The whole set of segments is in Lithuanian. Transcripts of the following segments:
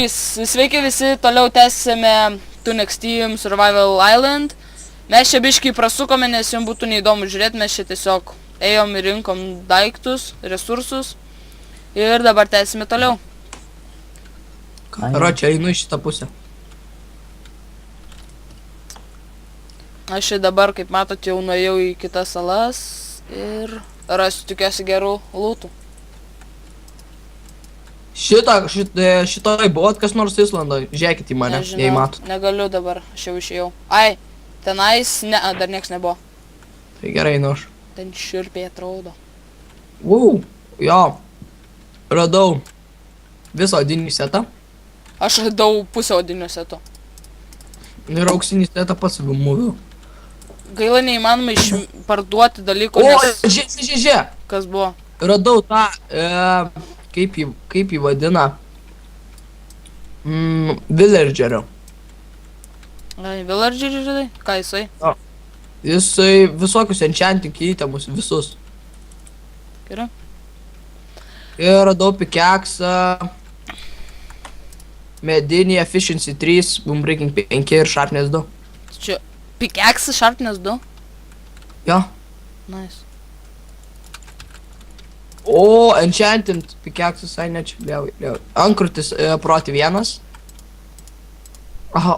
sveiki visi, toliau tęsime To Next Team Survival Island. Mes čia biškai prasukome, nes jums būtų neįdomu žiūrėti, mes čia tiesiog ėjom ir rinkom daiktus, resursus. Ir dabar tęsime toliau. Karočią, einu į šitą pusę. Aš čia dabar, kaip matot, jau nuėjau į kitas salas ir rasiu tikiuosi gerų lūtų. Šitoj buvot kas nors Islandoj, žiūrėkit į mane, jei matot. Negaliu dabar, aš jau išėjau. Ai, tenais, ne, dar nieks nebuvo. Tai gerai, einu aš. Ten šiurpiai atrodo. Jo, radau visą odinį setą. Aš radau pusę odinio seto. Ir auksinį setą pats mūviau. Gaila neįmanoma parduoti dalykų, nes... Žiūrė! Kas buvo? Radau tą, kaip jį vadina, villagerio. Ai, villagerį žadai? Ką jisai? Jisai visokius enchanting įtemus, visus. Gerai. Ir radau pikeksą, medinį, efficiency 3, boombreaking 5 ir sharpness 2. Čia pikeksas, sharpness 2? Jo. Nice. O, enchanted pikeksas, ai ne čia, liau. Ankrutis proti 1. Aha,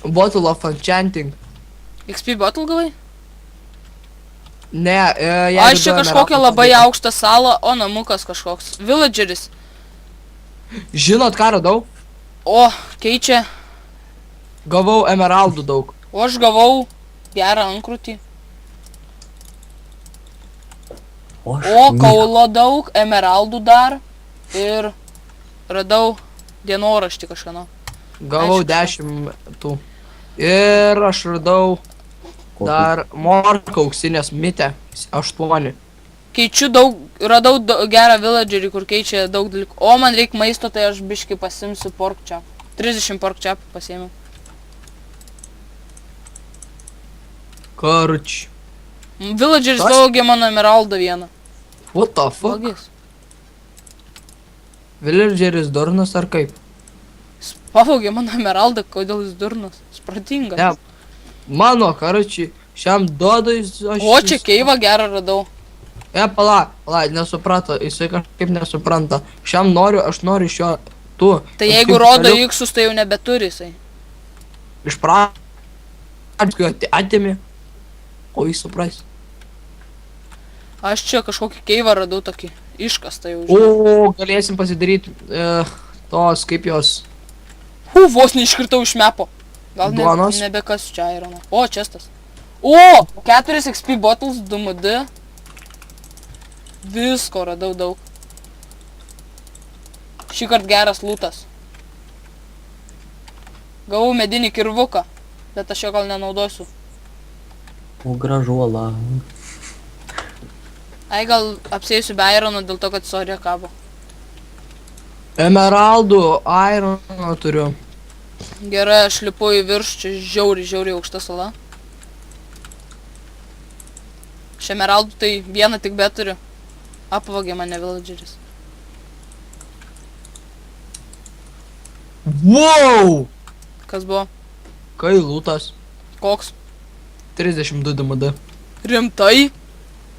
bottle of enchanting. XP bottle gavai? Ne, aš čia kažkokią labai aukštą salą, o namukas kažkoks. Villageris. Žinot, ką radau? O, keičia. Gavau emeraldų daug. O aš gavau gerą ankrutį. O, kaulo daug, emeraldų dar. Ir radau dienoraštį kažkano. Gavau 10 tų. Ir aš radau dar morką auksinės mitę 8. Keičiu daug, radau gerą villagerį, kur keičia daug dalykų. O, man reikia maisto, tai aš biškai pasimsiu pork chop. 30 pork chop pasiėmiau. Karč. Villageris pavogė mano emeraldą vieną. What the fuck? Vagis. Villageris durnas ar kaip? Jis pavogė mano emeraldą, kodėl jis durnas? Jis pratingas. Ne, mano karčiai, šiam duodai aš... O, čia keivą gerą radau. Pala, nesuprato, jisai kažkaip nesupranta. Šiam aš noriu iš jo tu. Tai jeigu rodo X-us, tai jau nebeturi jisai. Iš pradžių atėmė, o jis supras. Aš čia kažkokį keivą radau tokį iškastą jau. O, galėsim pasidaryti tos kaip jos. Vos neiškritau iš mepo. Gal nebekas čia yra. O, čestas. O, 4 XP bottles, 2 MD. Visko radau daug. Šįkart geras lūtas. Gavau medinį kirvuką, bet aš jo gal nenaudosiu. O, gražuola. Ai, gal apsėsiu be irono dėl to, kad sorė kabo. Emeraldų irono turiu. Gerai, aš lipu į viršų, čia žiauriai aukšta sala. Iš emeraldų tai vieną tik beturiu. Apvogė mane villageris. Wow! Kas buvo? Kai lūtas. Koks? 32 DMD. Rimtai?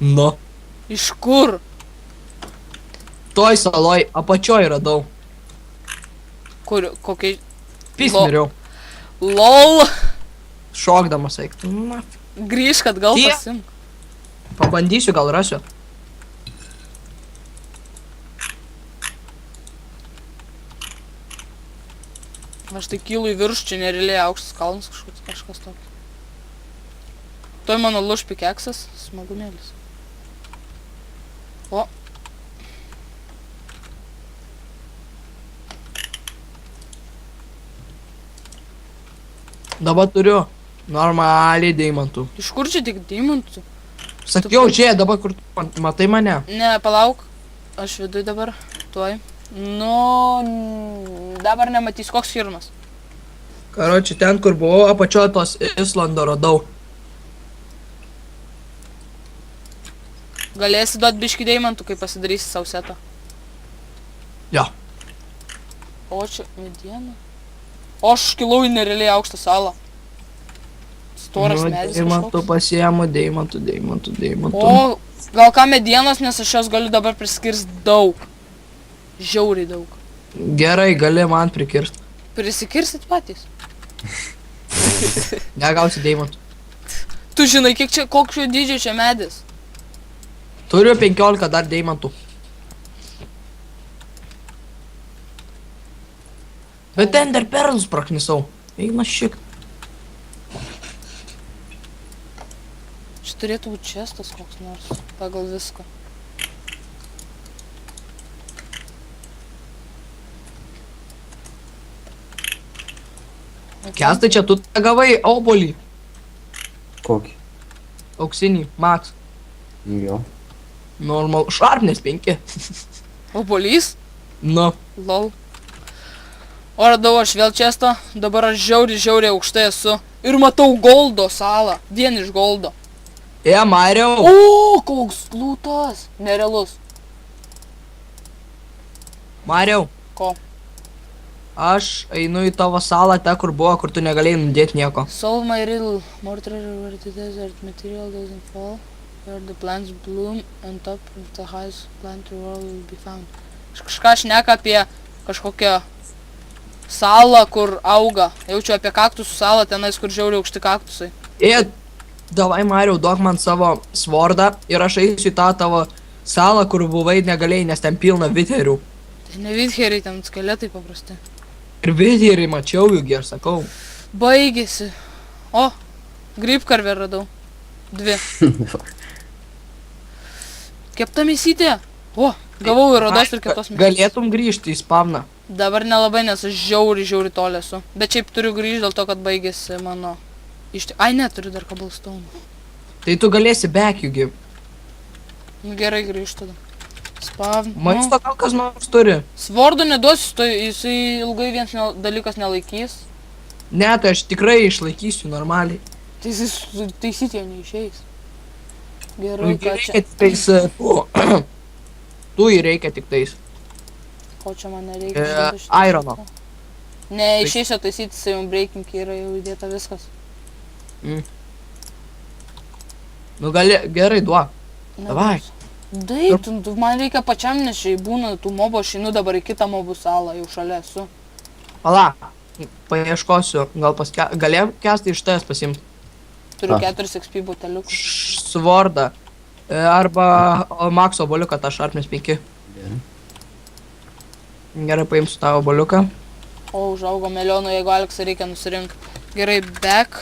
Nu. Iš kur? Toj saloj apačioj radau. Kur, kokiai? Pismiriau. LOL! Šokdamas eik. Grįžk, kad gal pasim. Pabandysiu, gal rasiu. Aš tai kylu į viršų, čia nerealiai aukštas kalnas kažkas tokio. Toj mano luš pikeksas, smagumėlis. O. Dabar turiu normaliai deimantų. Iš kur čia tik deimantų? Sakiau, čia dabar kur matai mane? Ne, palauk. Aš viduj dabar. Tuoj. Nu, dabar nematys, koks skirmas. Karoči, ten kur buvau, apačioje tos Islando radau. Galėsi duot biškį deimantų, kai pasidarysi savo setą. Jo. O čia mediena. O aš kilau į nerealiai aukštą salą. Storas medis Deimantų kažkoks. pasiemu, deimantų. O, gal ką medienos, nes aš jos galiu dabar priskirst daug. Žiauriai daug. Gerai, gali man prikirst. Prisikirsit patys. Negausi deimantų. Tu žinai, kiek čia, kokio dydžio čia medis. Turiu 15 dar deimantų. Bet ten dar perlus praknisau. Eina šik. Čia turėtų būti čestas koks nors, pagal viską. Kestai čia tu gavai obolį. Kokį? Auksinį, Max. Jo. Normal. Šarpnės 5. Obuolys? Nu. Lol. O radau aš vėl čestą, dabar aš žiauriai aukštai esu. Ir matau goldo salą, vien iš goldo. Mariau. O, koks plūtas. Nerealus. Mariau. Ko? Aš einu į tavo salą, te kur buvo, kur tu negalėjai nudėti nieko. Solve my riddle. Mortar where the desert material doesn't fall. Where the plants bloom and top of the highest plant world will be found. Kažką šneka apie kažkokią salą, kur auga. Jaučiu apie kaktusų salą, tenais, kur žiauriai aukšti kaktusai. Davai, Mariau, duok man savo svordą ir aš eisiu į tą tavo salą, kur buvai negalėjai, nes ten pilna viterių. Tai ne vidheriai, ten skeletai paprasti. Ir viteriai mačiau juk ir sakau. Baigėsi. O, grybkarvę radau. 2. Kepta mėsytė. O, gavau ir rodos ir keptos mėsytės. Galėtum grįžti į spamną. Dabar nelabai, nes aš žiauriai toli esu. Bet šiaip turiu grįžti dėl to, kad baigėsi mano Ai, ne, turiu dar cobblestone. Tai tu galėsi back jugi. Nu gerai, grįžtu tada. Spawn. Maisto gal kas nors turi. Svordo neduosiu, jisai ilgai vienas dalykas nelaikys. Ne, tai aš tikrai išlaikysiu normaliai. Tai jisai taisyti jo neišeis. Gerai, ką čia? Reikia tik tais... Tu jį reikia tik tais. Ko čia man nereikia? Irono. Ne, išeisiu taisyti, jisai jau breaking yra jau įdėta viskas. Nu gali, gerai, duok. Davai. Taip, man reikia pačiam, nes čia būna tų mobų, aš einu dabar į kitą mobų salą, jau šalia esu. Pala, paieškosiu, gal galėjom kesti iš tavęs pasimti. Turiu 4 XP buteliukų. Svordą. Arba Maxo boliuką, tą šarpnės 5. Gerai, paimsiu tavo boliuką. O, užaugo melionų, jeigu Aleksą reikia nusirink. Gerai, back.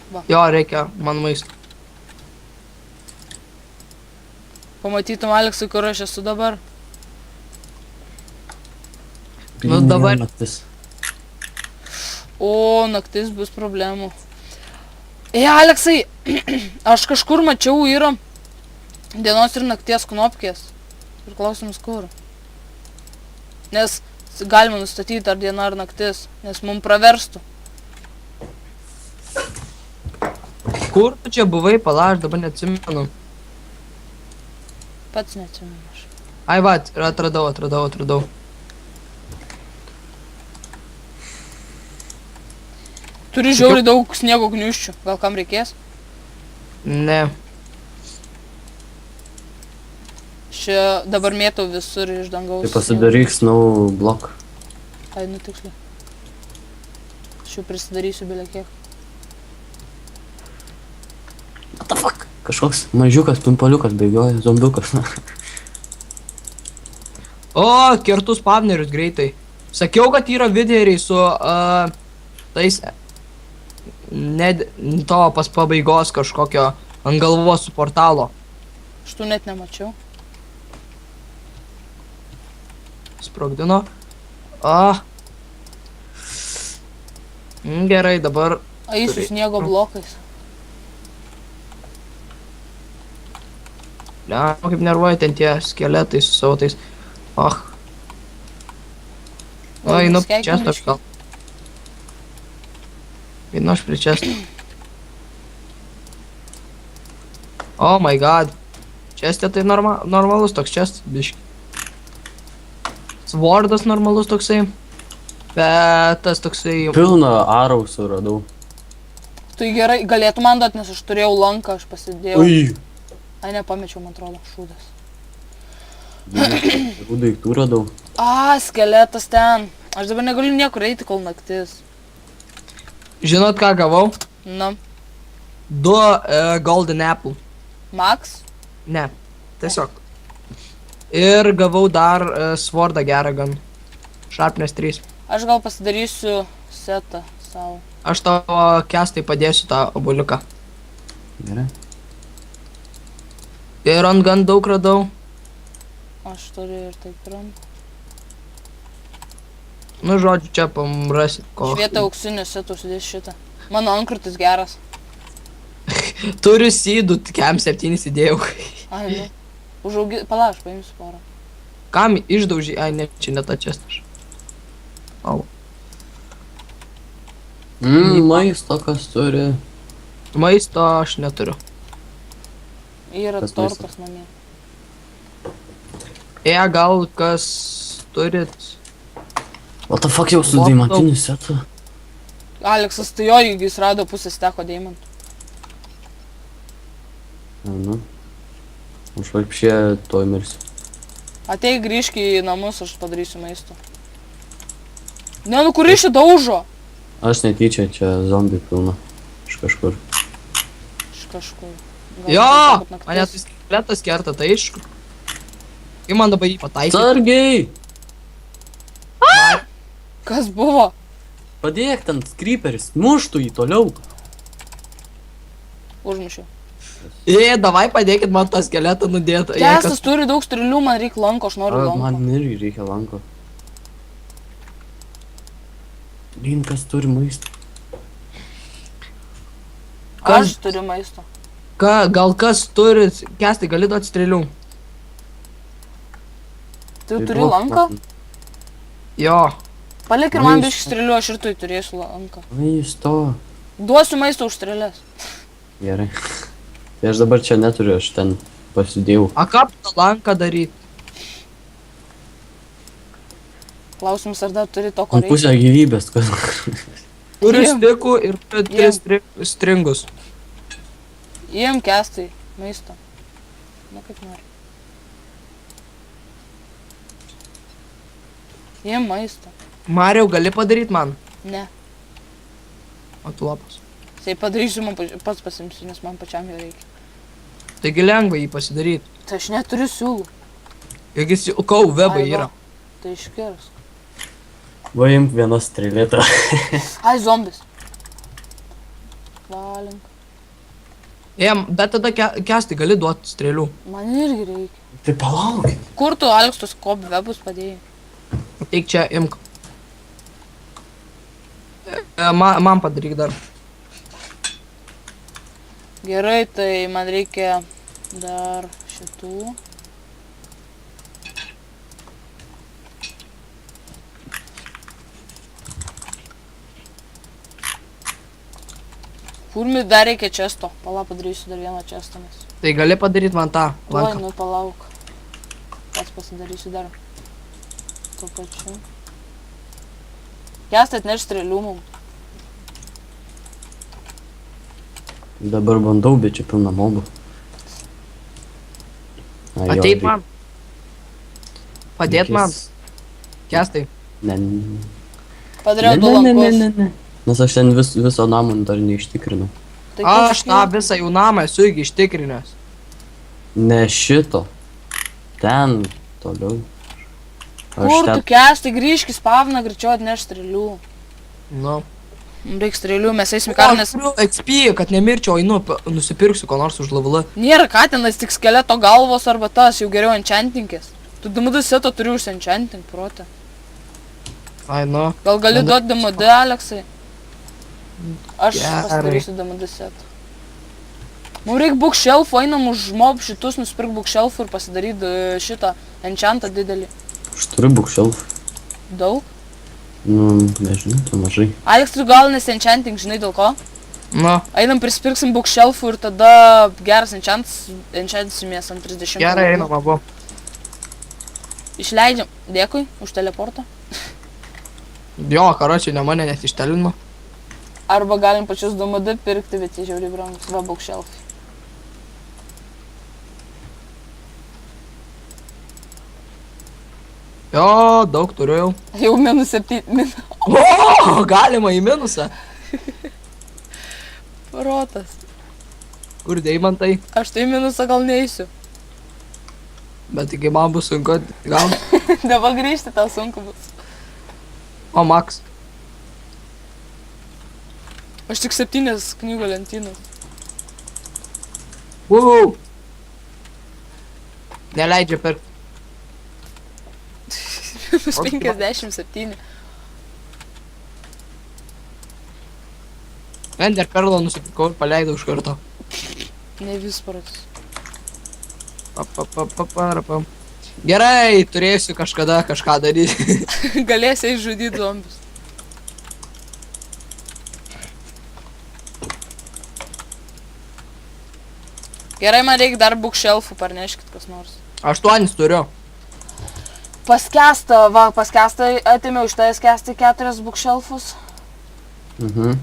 Va. Jo, reikia, man maisto. Pamatytum Aleksai, kur aš esu dabar. Nu dabar. Naktis. O, naktis bus problemų. Aleksai, aš kažkur mačiau yra dienos ir nakties knopkės. Ir klausimas kur. Nes galima nustatyti ar diena ar naktis, nes mums praverstų. Kur tu čia buvai, pala, aš dabar neatsimenu. Pats neatsimenu aš. Ai, va, atradau. Turi žiauriai daug sniego gniuščių. Gal kam reikės? Ne. Čia dabar mėtau visur iš dangaus. Tai pasidaryk snow block. Ai, nu tiksliai. Aš jau prisidarysiu belė kiek. What the fuck? Kažkoks mažiukas, pimpaliukas bėgioja, zombiukas. O, kertu spavnerius greitai. Sakiau, kad yra videriai su tais... to pas pabaigos kažkokio ant galvos su portalo. Aš tų net nemačiau. Sprogdino. Gerai, dabar... Ai, su sniego blokais. Ne, kaip nervuoja ten tie skeletai su savo tais... Ai, nu, čia aš gal. Einu aš prie često. Oh my god. Čestė tai normalus toks čestas, biški. Svordas normalus toksai. Bet tas toksai... Pilną arausų radau. Tai gerai, galėtų man duot, nes aš turėjau lanką, aš pasidėjau. Ui. Ai, nepamečiau, man atrodo, šūdas. Gerų daiktų radau. Skeletas ten. Aš dabar negaliu niekur eiti, kol naktis. Žinot, ką gavau? Na, 2 golden apple. Max? Ne, tiesiog. Ir gavau dar svordą gerą gan. Sharpness 3. Aš gal pasidarysiu setą savo. Aš tavo kestai padėsiu tą obuoliuką. Gerai. Ir ant gan daug radau. Aš turiu ir taip ram. Nu, žodžiu, čia pamrasit ko. Švietą auksinių setų sudės šitą. Mano ankrutis geras. Turiu sydų, kem 7 įdėjau. Ai, nu. Pala, aš paimsiu porą. Kam išdaužy? Ai, ne, čia ne ta čestas. Au. Maisto kas turi. Maisto aš neturiu. Yra Kas tortas namie. Gal kas turit? What the fuck jau su What deimantiniu setu? Aleksas, tai jo, jeigu jis rado pusę steko deimantų. Nu. Aš valpšė to mirsiu. Ateik, grįžk į namus, aš padarysiu maisto. Ne, nu kur iš daužo? Aš netyčia, čia zombių pilna. Iš kažkur. Iš kažkur. Jo! Mane tai skeletas kerta, tai aišku. Kaip man dabar jį pataikyti? Sargiai! Kas buvo? Padėk ten creeperis, muštų jį toliau. Užmušiau. Davai padėkit man tą skeletą nudėt. Kestas turi daug strėlių, man reikia lanko, aš noriu lanko. Man irgi reikia lanko. Linkas turi maistą. Aš turiu maisto. Gal kas turi, kestai gali duoti strėlių? Tu turi lanką? Jo. Palik ir man biškį strėlių, aš ir tu turėsiu lanką. Maisto. Duosiu maisto už strėlės. Gerai. Tai aš dabar čia neturiu, aš ten pasidėjau. A ką tą lanką daryt? Klausimas, ar dar turi to, ko Man pusę reikia. gyvybės, kas. Turi Jiem. stikų ir turi stringus. Jiem kestai maisto. Na kaip nori. Jiem maisto. Mariau, gali padaryt man? Ne. O tu lapas. Tai padarysiu, man pats pasimsiu, nes man pačiam jo reikia. Taigi lengva jį pasidaryt. Tai aš neturiu siūlų. Jeigu kau webai Ai, va. yra. Tai iškirs. Vaimk vieną strėlėtą. Ai, zombis. Valink. Bet tada kestai gali duoti strėlių. Man irgi reikia. Tai palauk. Kur tu, Aleks, tos kob webus padėjai? Teik čia, imk. Man padaryk dar. Gerai, tai man reikia dar šitų. Kurmi dar reikia često. Pala, padarysiu dar vieną čestą, nes. Tai gali padaryt man tą Oi, lanką. nu palauk. Pats pasidarysiu dar. Tuo pačiu. Kestai atneš strėlių mums. Dabar bandau, bet čia pilna mobų. Ateit man. Padėt man. Kestai. Ne. Padariau du lankus. Nes aš ten viso namo dar neištikrinau. Tai Aš tą visą jų namą esu iki ištikrinęs. Ne šito. Ten toliau. Kur tu kestai, grįžk į spavną, greičiau atneš strėlių. Nu. Mums reikia strėlių, mes eisim į Aš karnes. turiu XP, kad nemirčiau, einu, nusipirksiu ko nors už levelą. Nėra katinas, tik skeleto galvos arba tas, jau geriau enchantinkės. Tu DMD setą turi užsenchantink, protė. Ai, nu. Gal gali duoti DMD, Aleksai? Aš Gerai. pasidarysiu DMD setą. Mums reikia bookshelfų, einam už mob šitus, nusipirk bookshelfų ir pasidaryt šitą enchantą didelį. Aš turiu bookshelf. Daug? Nu, nežinau, tu mažai. Alex, tu gal nesenchantink, žinai dėl ko? Nu. Einam prisipirksim bookshelfų ir tada geras enchantimės ant 30. Gerai, einam abu. Išleidžiam. Dėkui už teleportą. Jo, karočiui, ne mane net ištelino. Arba galim pačius DMD pirkti, bet jie žiauriai brangus. Va, bookshelf. Jo, daug turiu jau. Jau -7. O, galima į minusą. Protas. Kur deimantai? Aš tai į minusą gal neįsiu. Bet kai man bus sunku, gal. Dabar grįžti tau sunku bus. O, Max. Aš tik 7 knygų lentynas. Wow. Neleidžia pirkti. -57. Ender perlą nusipirkau ir paleidau iš karto. Ne vis protas. Papapapapapapam. Gerai, turėsiu kažkada kažką daryti. Galėsi išžudyti zombius. Gerai, man reikia dar bookshelfų, parneškit kas nors. 8 turiu. Paskesta, va, paskesta atėmiau iš tavęs kesti 4 bookshelfus. Mhm.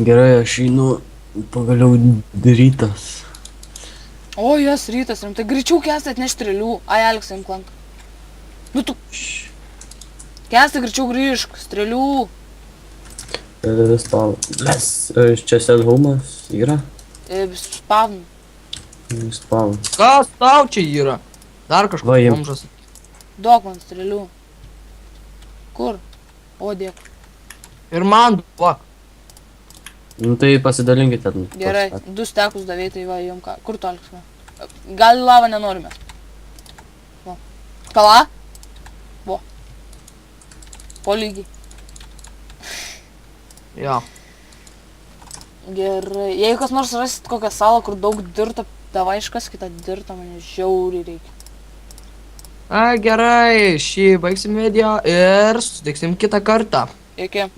Gerai, aš einu pagaliau rytas. O, jas rytas, rimtai. Greičiau kesti atneš strėlių. Ai, Aleksai, imklank. Nu tu, kesti greičiau grįžk, strėlių. Spav. Mes, čia set homas yra? Spavn. Spav. Kas tau čia yra? Dar Va, kažkoks imk. bomžas. Duok man strėlių. Kur? O, dėkui. Ir man duok. Nu tai pasidalinkite. Gerai, 2 stekus davėjai, tai va, jom ką. Kur tu, Aleksai? Gal į lavą nenorime. Va. Kala? Vo. Po lygiai. Jo. Gerai. Jeigu kas nors rasit kokią salą, kur daug dirto, davai iškaskite dirtą, mane žiauriai reikia. A, gerai, šį baigsim video ir susitiksim kitą kartą. Iki.